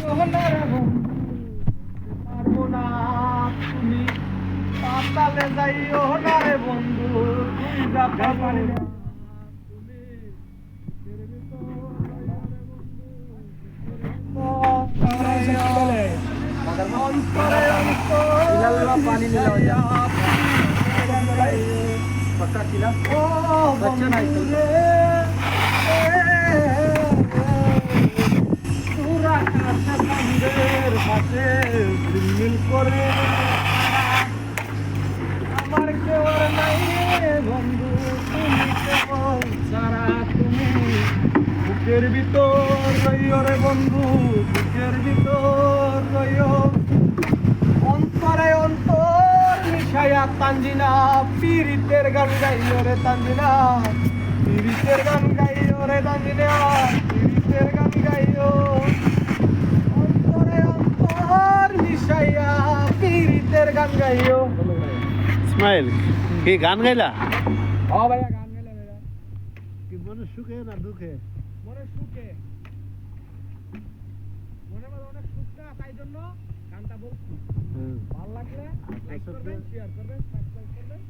সোনার বন্ধু পারবো না তুমি পাতালে যাইও না রে বন্ধু তুই যা পারবো না তুমি বুকের ভিতর রইও রে বন্ধু অন্তরে पानी मिलाओ जा पक्का खिला ও बच्चा नहीं বন্ধু তোরা কাছে বন্ধের পাশে ঝিলমিল করে আমার কেউ আর নাই রে বন্ধু তুমি কেবল ছাড়া তুমি বুকের ভিতর রইও রে বন্ধু বুকের ভিতর রইও অন্তরে অন্তর মিশাইয়া তানজিনা পীরিতের গান গাইও রে তানজিনা পীরিতের গান গাইও রে তানজিনা পীরিতের গান গাইও অন্তরে অন্তর মিশাইয়া পীরিতের গান গাইও ইসমাইল কি গান গাইলা ও ভাইয়া গান গাইলে ভাইয়া কি মনে সুখে না দুঃখে মনে সুখে মনে মনে অনেক সুখ না তাই জন্য গানটা বলছি ভালো লাগলে লাইক করবেন শেয়ার করবেন সাবস্ক্রাইব করবেন